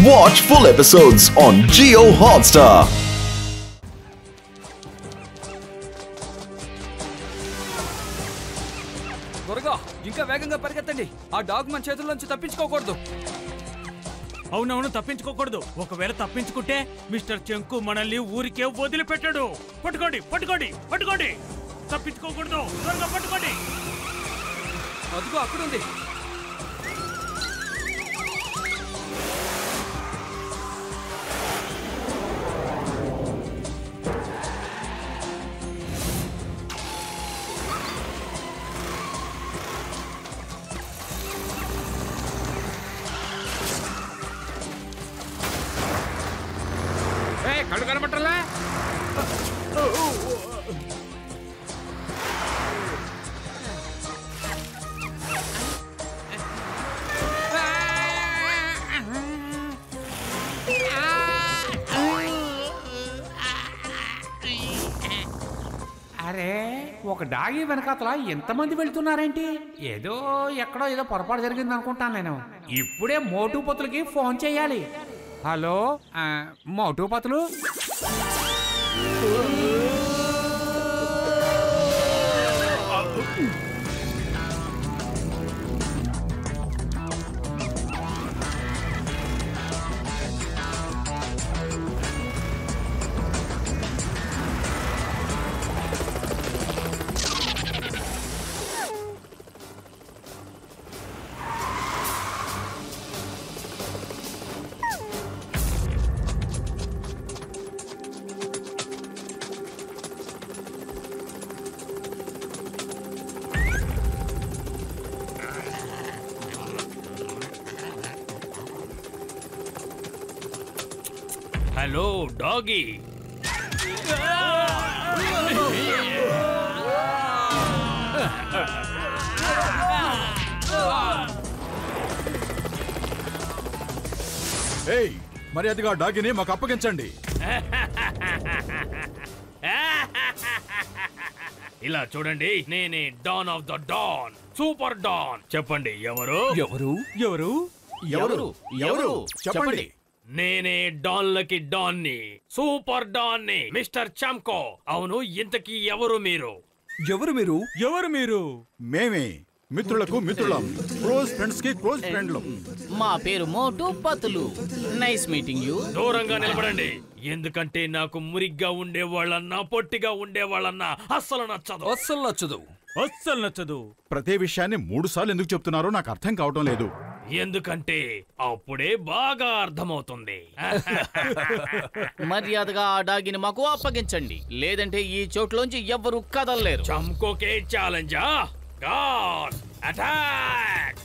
Watch full episodes on Jio Hotstar. త్వరగా ఇంకా వేగంగా పరిగెత్తండి. ఆ డాగ్ మన చేతుల్లోంచి తప్పించుకోకూడదు. అవునవును, తప్పించుకోకూడదు. ఒకవేళ తప్పించుకుంటే మిస్టర్ చెంకు మనల్ని ఊరికే వదిలిపెట్టాడు. పట్టుకోండి పట్టుకోండి పట్టుకోండి, తప్పించుకోకూడదు, త్వరగా పట్టుకోండి. అదిగో అక్కడుంది. కళ్ళు కనబట్టలా? అరే, ఒక డాగి వెనకాతల ఎంతమంది వెళ్తున్నారేంటి? ఎక్కడో ఏదో పొరపాటు జరిగింది అనుకుంటాను నేను. ఇప్పుడే మోటు పతులకి ఫోన్ చేయాలి. Hello, Motu Patlu. Hello doggy. ఏయ్, మర్యాదగా డాగిని మాకు అప్పగించండి. ఇలా చూడండి, నేనే don of the don, super don. చెప్పండి, ఎవరు ఎవరు ఎవరు ఎవరు ఎవరు చెప్పండి. నేనే డాన్లకి డాన్ని, సూపర్ డాన్ని, మిస్టర్ చంకో. అవును, ఇంతకీ ఎవరు మీరు? ఎవరు మీరు? ఎవరు మీరు? మేమే మిత్రులకు మిత్రులం, క్లోజ్ ఫ్రెండ్స్ కి క్లోజ్ ఫ్రెండ్లు. మా పేరు Motu Patlu. Nice meeting you. దూరంగా నిలబడండి, ఎందుకంటే నాకు మురిగ్గా ఉండేవాళ్ళన్నా పొట్టిగా ఉండేవాళ్ళన్నా అస్సలు నచ్చదు. అస్సలు నచ్చదు. అస్సలు నచ్చదు. ప్రతి విషయాన్ని 3 సార్లు ఎందుకు చెప్తున్నారో నాకు అర్థం కావటం లేదు. ఎందుకంటే అప్పుడే బాగా అర్థమవుతుంది. మర్యాదగా ఆ డాగిని మాకు అప్పగించండి, లేదంటే ఈ చోట్లోంచి ఎవ్వరూ కదలలేరు. చంకోకే ఛాలెంజా? God attack!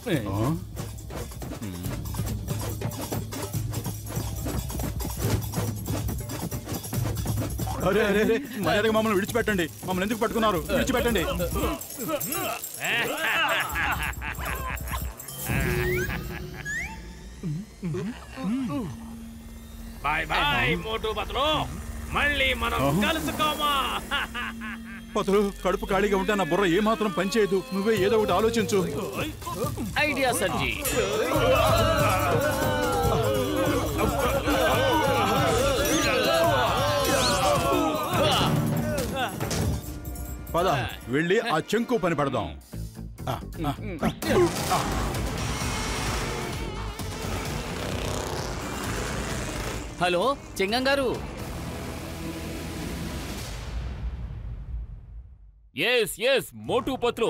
అరే అరే అరే, మర్యాదగా మమ్మల్ని విడిచిపెట్టండి. మమ్మల్ని ఎందుకు పట్టుకున్నారు? విడిచిపెట్టండి. బాయ్ బాయ్ మోటు పతులు, మళ్ళీ మనం కలుసుకోమా. పతులు, కడుపు ఖాళీగా ఉంటే నా బుర్ర ఏమాత్రం పనిచేయదు. నువ్వే ఏదో ఒకటి ఆలోచించు. ఐడియా సర్జీ. పద, వెళ్ళి ఆ చెంకు పని పడదాం. హలో చెంగం గారు. Yes Motu Patlu.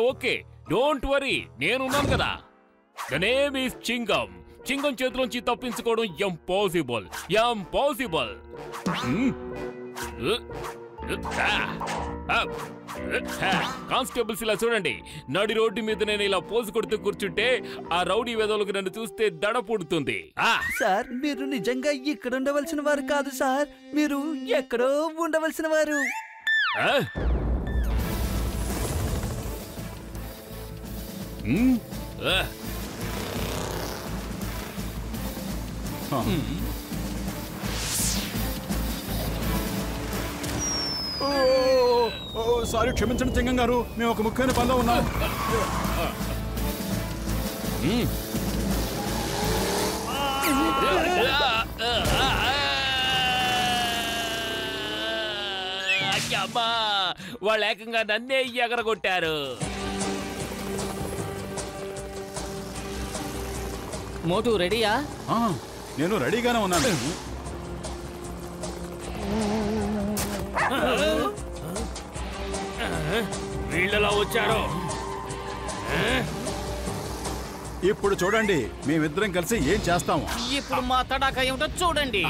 Okay, don't worry, నేనున్నాను కదా. The name is Chingam. Chingam చేతిలోంచి తప్పించుకోవడం ఇంపాసిబుల్. కానిస్టేబుల్స్, ఇలా చూడండి. నడి రోడ్డు మీద నేను ఇలా పోజు కొడుతూ కూర్చుంటే ఆ రౌడీ వెదవులకు నన్ను చూస్తే దడ పుడుతుంది. సార్, మీరు నిజంగా ఇక్కడ ఉండవలసిన వారు కాదు సార్. మీరు ఎక్కడో ఉండవలసిన వారు. సారీ, క్షమించండి చింగం గారు, మేము ఒక ముఖ్యమైన పనిలో ఉన్నాం. అమ్మా వాళ్ళు ఏకంగా నన్నే ఎగరగొట్టారు. మోటు రెడీయా? నేను రెడీగానే ఉన్నాను. వీళ్ళలా వచ్చారు. ఇప్పుడు చూడండి మేమిద్దరం కలిసి ఏం చేస్తాము. ఇప్పుడు మా తడాక ఏమిటో చూడండి.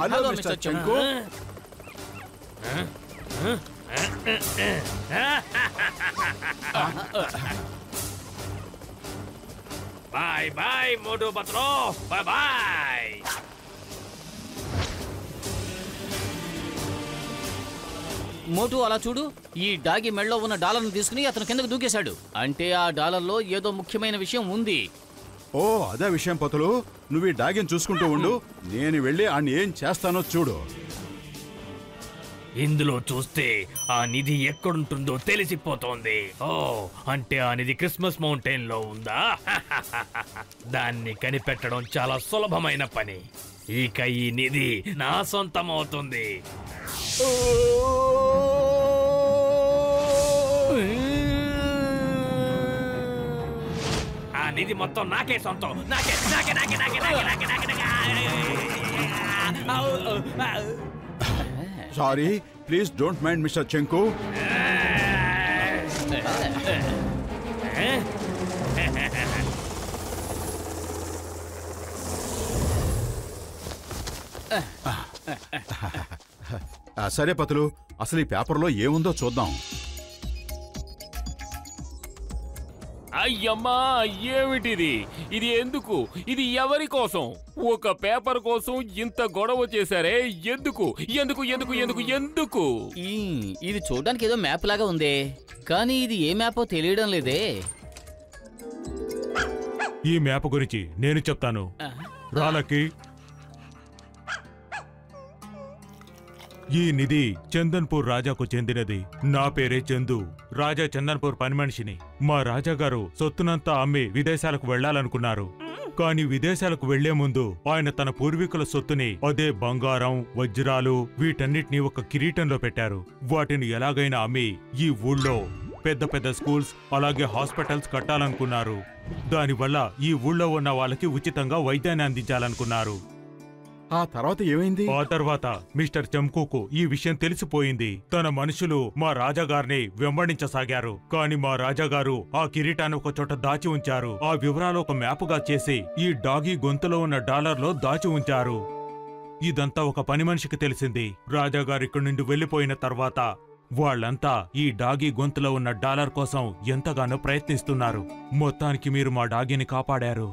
హలో మిస్టర్ చంకు. బాయ్ బాయ్ మోటు పత్రో, బాయ్ బాయ్. మోటు అలా చూడు, ఈ డాగి మెడలో ఉన్న డాలర్ను తీసుకుని అతను కిందకు దూకేశాడు. అంటే ఆ డాలర్లో ఏదో ముఖ్యమైన విషయం ఉంది. ఓ అదే విషయం పతులు. నువ్వు ఈ డాగిని చూసుకుంటూ ఉండు, నేను వెళ్ళి ఆయన ఏం చేస్తానో చూడు. ఇందులో చూస్తే ఆ నిధి ఎక్కడుంటుందో తెలిసిపోతోంది. ఓ అంటే ఆ నిధి క్రిస్మస్ మౌంటైన్ లో ఉందా? దాన్ని కనిపెట్టడం చాలా సులభమైన పని. ఇక ఈ నిధి నా సొంతం అవుతుంది. ఆ నిధి మొత్తం నాకే సొంతం. నాకే నాకే నాకే నాకే నాకే నాకే నాకే sorry, please don't mind mister చెంకు. సరే పతులు, అసలు ఈ పేపర్లో ఏముందో చూద్దాం. అయ్యమ్మా ఏమిటిది? ఇది ఎందుకు? ఇది ఎవరి కోసం? ఒక పేపర్ కోసం ఇంత గొడవ చేశారే, ఎందుకు ఎందుకు ఎందుకు ఎందుకు ఎందుకు? ఇది చూడడానికి ఏదో మ్యాప్ లాగా ఉందే, కానీ ఇది ఏ మ్యాపో తెలియడం లేదే. ఈ మ్యాప్ గురించి నేను చెప్తాను. రాలకి ఈ నిధి చందన్పూర్ రాజాకు చెందినది. నా పేరే చందు. రాజా చందన్పూర్ పని మనిషిని. మా రాజాగారు సొత్తునంతా అమ్మి విదేశాలకు వెళ్లాలనుకున్నారు. కాని విదేశాలకు వెళ్లే ముందు ఆయన తన పూర్వీకుల సొత్తుని, అదే బంగారం, వజ్రాలు, వీటన్నిటినీ ఒక కిరీటంలో పెట్టారు. వాటిని ఎలాగైనా అమ్మి ఈ ఊళ్ళో పెద్ద పెద్ద స్కూల్స్ అలాగే హాస్పిటల్స్ కట్టాలనుకున్నారు. దానివల్ల ఈ ఊళ్ళో ఉన్న వాళ్ళకి ఉచితంగా వైద్యాన్ని అందించాలనుకున్నారు. ఆ తర్వాత ఏమైంది? ఆ తర్వాత మిస్టర్ చంకుకు ఈ విషయం తెలిసిపోయింది. తన మనుషులు మా రాజాగారిని వెంబడించసాగారు. కాని మా రాజాగారు ఆ కిరీటాన్ని ఒక చోట దాచి ఉంచారు. ఆ వివరాలు ఒక మ్యాపుగా చేసి ఈ డాగీ గొంతులో ఉన్న డాలర్లో దాచి ఉంచారు. ఇదంతా ఒక పని మనిషికి తెలిసింది. రాజాగారు ఇక్కడి నుండి వెళ్లిపోయిన తర్వాత వాళ్ళంతా ఈ డాగీ గొంతులో ఉన్న డాలర్ కోసం ఎంతగానో ప్రయత్నిస్తున్నారు. మొత్తానికి మీరు మా డాగీని కాపాడారు.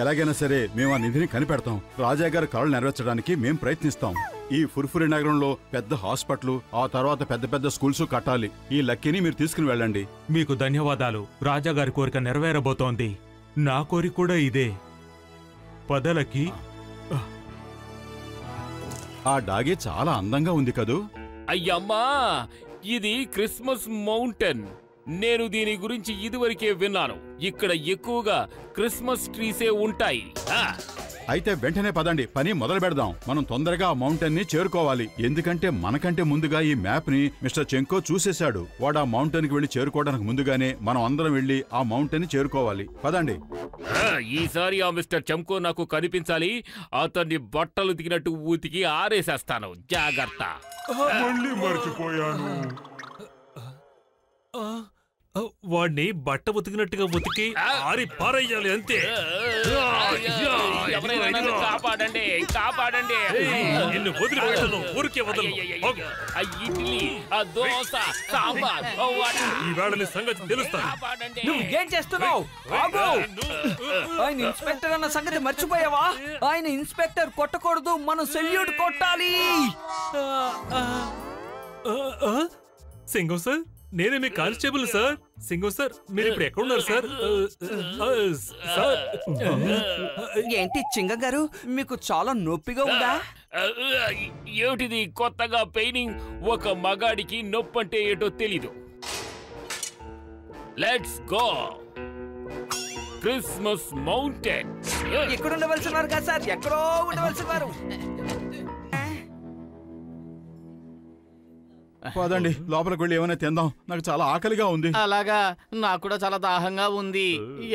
ఎలాగైనా సరే మేము ఆ నిధిని కనిపెడతాం. రాజాగారి కలలు నెరవేర్చడానికి మేం ప్రయత్నిస్తాం. ఈ ఫుర్ఫురి నగరంలో పెద్ద హాస్పిటల్, ఆ తర్వాత పెద్ద పెద్ద స్కూల్స్ కట్టాలి. ఈ లక్కీని మీరు తీసుకుని వెళ్ళండి. మీకు ధన్యవాదాలు. రాజాగారి కోరిక నెరవేరబోతోంది. నా కోరిక కూడా ఇదే. పదలకి ఆ డాగి చాలా అందంగా ఉంది కదూ? అయ్యమ్మా ఇది క్రిస్మస్ మౌంటైన్. నేను దీని గురించి ఇదివరకే విన్నాను. ఇక్కడ ఎక్కువగా క్రిస్మస్ ట్రీసే ఉంటాయి. అయితే వెంటనే పదండి, పని మొదలు పెడదాం. మనం తొందరగా ఆ మౌంటైన్ ని చేరుకోవాలి. ఎందుకంటే మనకంటే ముందుగా ఈ మ్యాప్ ని మిస్టర్ చెంకో చూసేశాడు. వాడు ఆ మౌంటైన్ కి వెళ్లి చేరుకోవడానికి ముందుగానే మనం అందరం వెళ్లి ఆ మౌంటైన్ ని చేరుకోవాలి. పదండి. ఈసారి ఆ మిస్టర్ చంకో నాకు కనిపించాలి. అతన్ని బట్టలు దిగినట్టు ఊతికి ఆరేసేస్తాను. జాగ్రత్త. మళ్ళీ మర్చిపోయాను. వాడిని బట్ట ఉతికినట్టుగా ఉతికి ఆరి పారేయాలి అంతే. కాపాడండి, కాపాడండి. నిన్ను వదిలిపెట్టను, ఊరికే వదలను. ఆ ఇడ్లీ, ఆ దోశ, సాంబార్, ఈ వేళని సంగతి తెలుస్తాను. నువ్వు ఏం చేస్తున్నావు? ఆయన ఇన్స్పెక్టర్ అన్న సంగతి మర్చిపోయావా? ఆయన ఇన్స్పెక్టర్ కొట్టకూడదు, మనం సెల్యూట్ కొట్టాలి. సింగం సార్, నేనే మీ కానిస్టేబుల్ సార్. సింగం సార్, మీరు ఇప్పుడు ఎక్కడున్నారు సార్? ఏంటి చింగం గారు, మీకు చాలా నొప్పిగా ఉందా? ఏమిటిది కొత్తగా పెయినింగ్? ఒక మగాడికి నొప్పంటే ఏటో తెలీదు. Let's go. Christmas mountain. ఇక్కడ ఉండవలసినారు కదా సార్, ఎక్కడో ఉండవలసిన వారు. పదండి లోపలికి వెళ్ళి ఏమైనా తిందాం, నాకు చాలా ఆకలిగా ఉంది. అలాగా, నాకు కూడా చాలా దాహంగా ఉంది.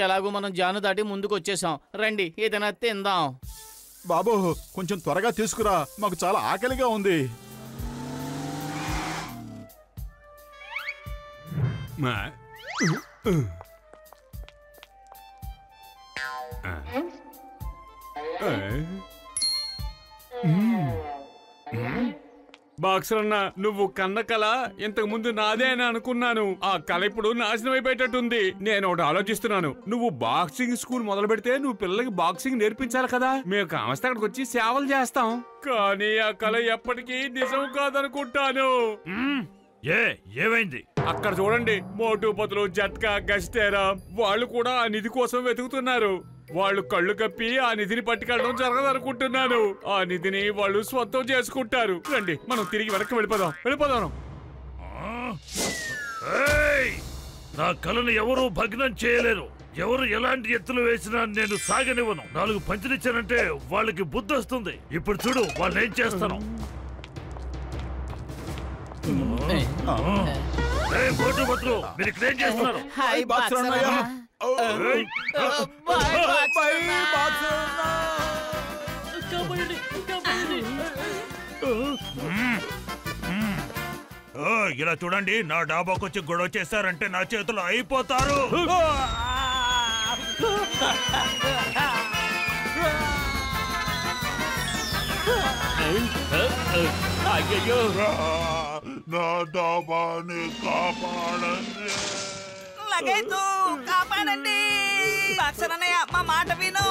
ఎలాగో మనం జాను దాటి ముందుకు వచ్చేసాం. రండి ఏదైనా తిందాం. బాబు కొంచెం త్వరగా తీసుకురా, మాకు చాలా ఆకలిగా ఉంది. బాక్సర్ అన్న, నువ్వు కన్న కళ ఇంతకు ముందు నాదే అని అనుకున్నాను. ఆ కళ ఇప్పుడు నాశనం అయిపోయేటట్టుంది. నేను ఒకటి ఆలోచిస్తున్నాను. నువ్వు బాక్సింగ్ స్కూల్ మొదలు పెడితే నువ్వు పిల్లలకి బాక్సింగ్ నేర్పించాలి కదా. మేము కామస్తే అక్కడికి వచ్చి సేవలు చేస్తాం. కానీ ఆ కళ ఎప్పటికీ నిజం కాదనుకుంటాను. ఏమైంది? అక్కడ చూడండి, మోటు పతులు, జట్కా, గస్టేరా వాళ్ళు కూడా ఆ నిధి కోసం వెతుకుతున్నారు. వాళ్ళు కళ్ళు కప్పి ఆ నిధిని పట్టుకెళ్ళడం జరగదనుకుంటున్నాను. ఆ నిధిని వాళ్ళు స్వంతం చేసుకుంటారు. రండి మనం తిరిగి వెనక్కి వెళ్ళిపోదాం. నా కళను ఎవరూ భగ్నం చేయలేరు. ఎవరు ఎలాంటి ఎత్తులు వేసినా నేను సాగనివ్వను. 4 పంచులిచ్చానంటే వాళ్ళకి బుద్ధి వస్తుంది. ఇప్పుడు చూడు వాళ్ళు ఏం చేస్తాను. మోటు పతులు, మీరు ఇక్కడ ఏం చేస్తున్నారు? హాయ్ బాక్సర్ అన్నయ్య. ఇలా చూడండి, నా డాబాకు వచ్చి గొడవ చేశారంటే నా చేతులు అయిపోతారు. అయ్యో, నా డాబాని కాపాడండి. లగేజ్ కాపాడండి. బాక్సర్ అన్నయ్య మా మాట విను.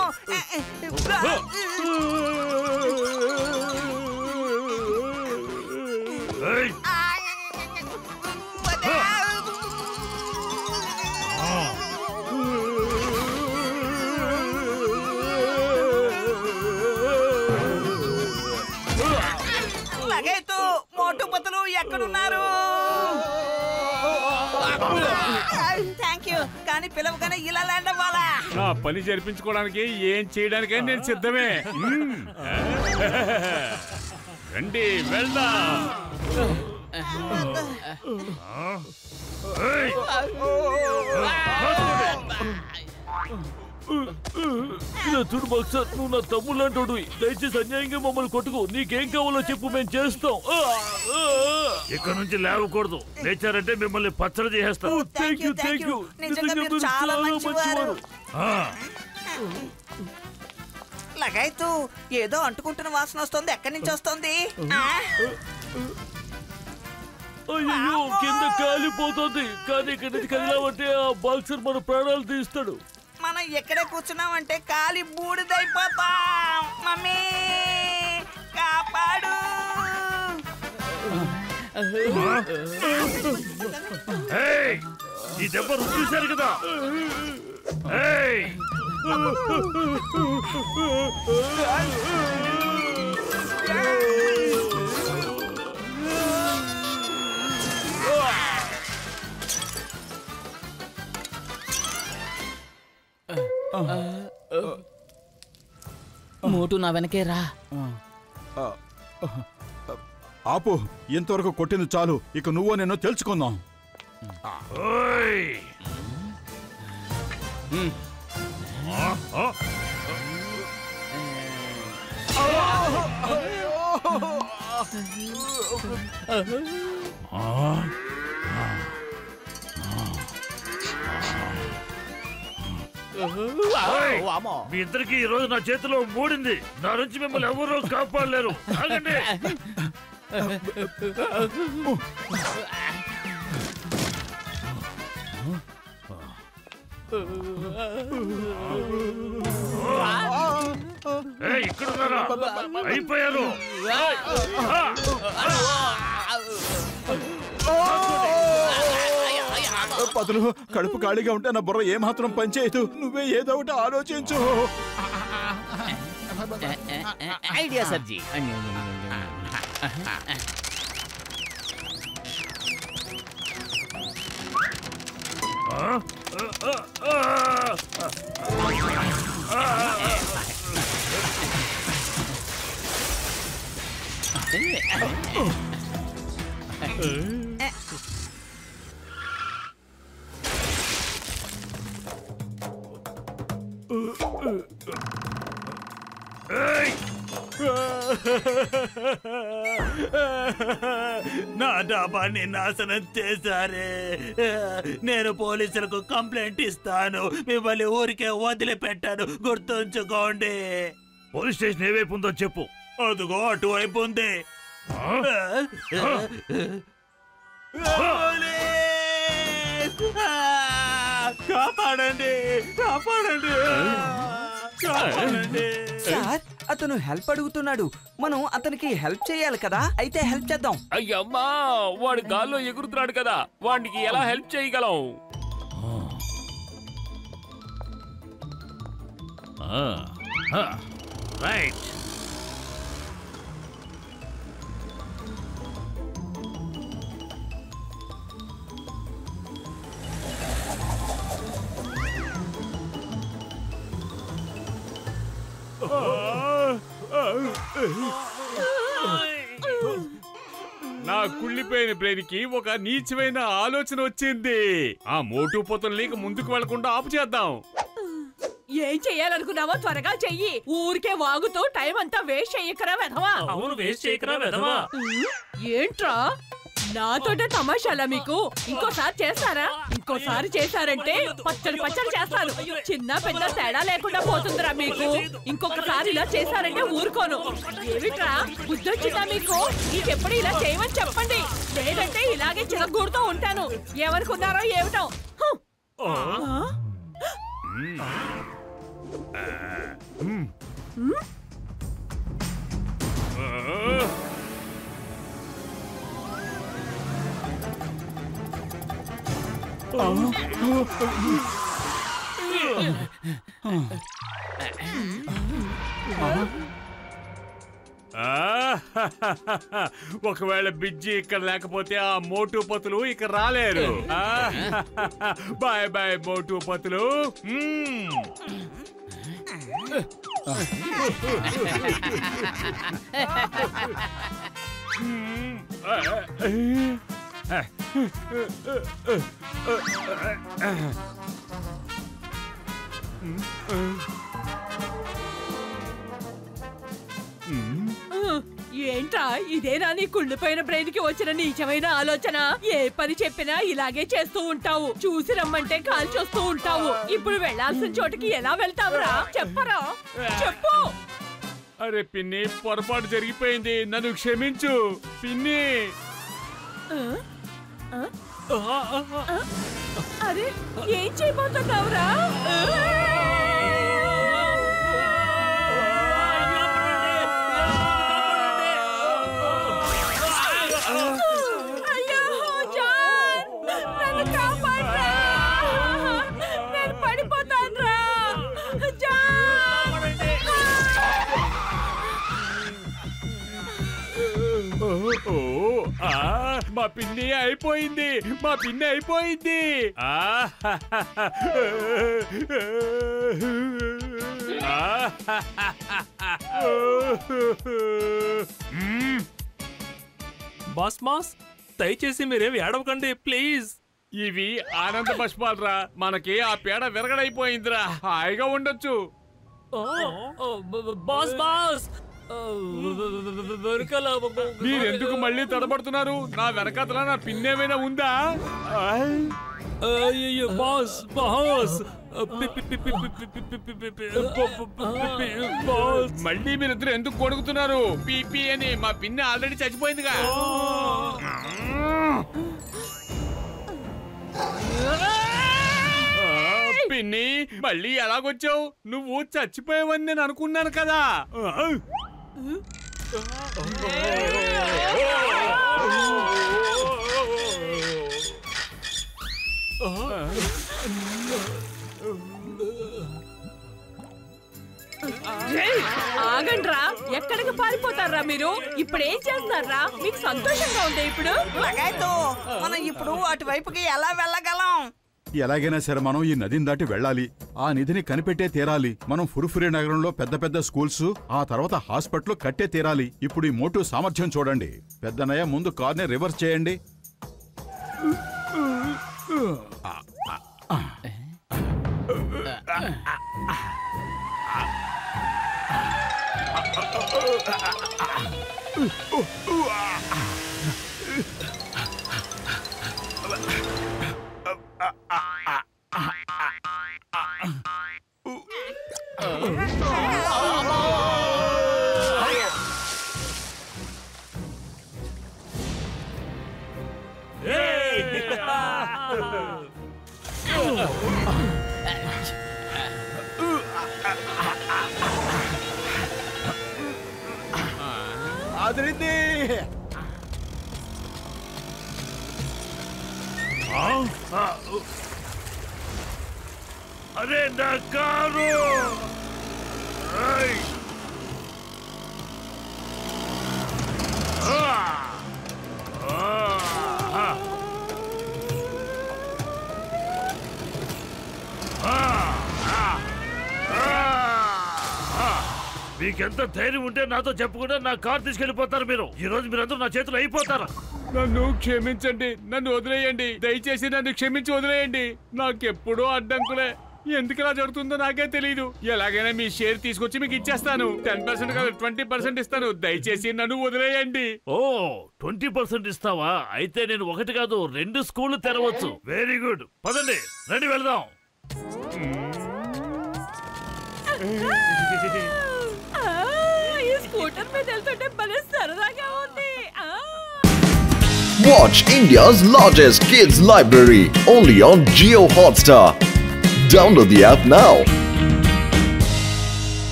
లగేజ్ మోటు పతులు ఎక్కడున్నారు? Thank you. కానీ పిలవగానే ఇలా ల్యాండ్ అవ్వాలా? నా పని జరిపించుకోవడానికి ఏం చేయడానికైనా నేను సిద్ధమే. రండి వెళ్దాం. చూడు బాక్సర్, నువ్వు నా తమ్ముళ్ళు అంటాడు. దయచేసి అన్యాయంగా మమ్మల్ని కొట్టుకో. నీకేం కావాలో చెప్పు, మేము చేస్తాం. ఇక్కడ నుంచి లేవకూడదు. లేచారంటే మిమ్మల్ని పచ్చడి చేసేస్తాం. Thank you. నిజంగా మీరు చాలా మంచివారు. లగైతు ఏదో అంటుకుంటున్న వాసన వస్తుంది. ఎక్కడి నుంచి వస్తుంది? అయ్యో, కింద కాలిపోతుంది. కానీ ఇక్కడి నుంచి కదిలామంటే ఆ బాక్సర్ మన ప్రాణాలు తీస్తాడు. మనం ఎక్కడే కూర్చున్నామంటే కాలి బూడిదైపోతాం. మమ్మీ కాపాడు. ఈ దెబ్బ రుచి చూశారు కదా. మోటు నా వెనకే రా. ఆపు, ఇంతవరకు కొట్టింది చాలు. ఇక నువ్వు నేను తెలుసుకుందాం. మీ ఇద్దరికి ఈ రోజు నా చేతిలో మూడింది. నా నుంచి మిమ్మల్ని ఎవరూ కాపాడలేరు. ఆగండి. ఇక్కడున్నారా? అయిపోయారు. పదులు, కడుపు ఖాళీగా ఉంటే నా బుర్ర ఏమాత్రం పనిచేయదు. నువ్వే ఏదో ఒకటి ఆలోచించు. ఐడియా సర్జీ. నా డాబాన్ని నాశనం చేశారే. నేను పోలీసులకు కంప్లైంట్ ఇస్తాను. మిమ్మల్ని ఊరికే వదిలిపెట్టాను, గుర్తుంచుకోండి. పోలీస్ స్టేషన్ ఏ వైపు ఉందో చెప్పు. అదిగో అటువైపు ఉంది. కాపాడండి, కాపాడండి, కాపాడండి. సార్, అతను హెల్ప్ అడుగుతున్నాడు. మనం అతనికి హెల్ప్ చేయాలి కదా, అయితే హెల్ప్ చేద్దాం. అయ్యమ్మా, వాడు గాల్లో ఎగురుతున్నాడు కదా, వాడికి ఎలా హెల్ప్ చేయగలం? రైట్. నా కుళ్ళిపోయిన బ్రెయిన్ కి ఒక నీచమైన ఆలోచన వచ్చింది. ఆ మోటు పొత్తుల్ని ముందుకు వెళ్లకుండా ఆపు చేద్దాం. ఏం చెయ్యాలనుకున్నావో త్వరగా చెయ్యి. ఊరికే వాగుతూ టైం అంతా వేస్ట్ చెయ్యకరా వెధవా. అవును, వేస్ట్ చేయకరా వెధవా. ఏంట్రా నాతోటే తమాషాలా మీకు? ఇంకోసారి చేస్తారా? ఇంకోసారి చేశారంటే పచ్చడి పచ్చడి చేస్తాను. చిన్న పెద్ద తేడా లేకుండా పోతుందిరా మీకు. ఇంకొకసారి ఇలా చేశారంటే ఊరుకోను. ఏమిట్రా, బుద్ధొచ్చిందా మీకు? ఇంకెప్పుడు ఇలా చేయమని చెప్పండి, లేదంటే ఇలాగే చిరగూడుతూ ఉంటాను. ఎవరికున్నారో ఏమిటో. ఒకవేళ బిజ్జి ఇక్కడ లేకపోతే ఆ మోటు పతులు ఇక్కడ రాలేరు. బాయ్ బాయ్ మోటు పతులు. ఏంట్రా, ఇదేనా నీ కుళ్ళిపోయిన బ్రెయిన్ కి వచ్చిన నీచమైన ఆలోచన? ఏ పని చెప్పినా ఇలాగే చేస్తూ ఉంటావు. చూసి రమ్మంటే కాల్ చేస్తూ ఉంటావు. ఇప్పుడు వెళ్లాల్సిన చోటుకి ఎలా వెళ్తావురా? చెప్పరా, చెప్పు. అరే పిన్ని, పొరపాటు జరిగిపోయింది, నన్ను క్షమించు పిన్ని. అరే, ఏం చేయబోతున్నావురా? అయ్యో జాన్, నన్ను కాపాడరా, నేను పడిపోతానురా జాన్. మా పిన్ని అయిపోయింది, మా పిన్ని అయిపోయింది. బాస్ మాస్, దయచేసి మీరేమి ఏడవకండి ప్లీజ్. ఇవి ఆనంద పుష్పాలరా, మనకి ఆ పేడ విరగడైపోయిందిరా, హాయిగా ఉండొచ్చు. బాస్ బాస్, మీరెందుకు మళ్ళీ తడబడుతున్నారు? నా వెనకాతల నా పిన్నేమైనా ఉందా? బాస్ బాస్, మళ్ళీ మీరిద్దరు ఎందుకు కొడుకుతున్నారు? పీపీ అని మా పిన్ని ఆల్రెడీ చచ్చిపోయిందిగా. పిన్ని, మళ్ళీ ఎలాగొచ్చావు? నువ్వు చచ్చిపోయావని నేను అనుకున్నాను కదా. ఆగండ్రా, ఎక్కడికి పారిపోతారా మీరు? ఇప్పుడు ఏం చేస్తారా? మీకు సంతోషంగా ఉంది ఇప్పుడు? మనం ఇప్పుడు అటువైపుకి ఎలా వెళ్ళగలం? ఎలాగైనా సరే మనం ఈ నదిని దాటి వెళ్ళాలి. ఆ నిధిని కనిపెట్టే తీరాలి. మనం ఫుర్ఫురి నగరంలో పెద్ద పెద్ద స్కూల్స్, ఆ తర్వాత హాస్పిటల్ కట్టే తీరాలి. ఇప్పుడు ఈ మోటు సామర్థ్యం చూడండి. పెద్దనయ్య ముందు కార్ని రివర్స్ చేయండి. అదిరింది. అరే నా కారు! మీకెంత ధైర్యం ఉంటే నాతో చెప్పకుండా నా కార్ తీసుకెళ్లిపోతారు మీరు. ఈ రోజు మీరందరూ నా చేతులు అయిపోతారు. నన్ను క్షమించండి, నన్ను వదిలేయండి, దయచేసి నన్ను క్షమించి వదిలేయండి. నాకెప్పుడూ అడ్డంకులే. ఎందుకు ఇలా జరుగుతుందో నాకే తెలియదు. ఎలాగైనా మీ షేర్ తీసుకొచ్చి మీకు ఇచ్చేస్తాను. 10% కాదు 20% ఇస్తాను. దయచేసి నన్ను వదిలేయండి. ఓ 20% ఇస్తావా? అయితే నేను 1 కాదు 2 స్కూళ్లు తెరవచ్చు. వెరీ గుడ్, పదండి రండి వెళ్దాం. ఈ స్కూటర్ మీద వెళ్తుంటే భలే సరదాగా ఉంది. Watch India's largest kids library only on Jio Hotstar. Download the app now.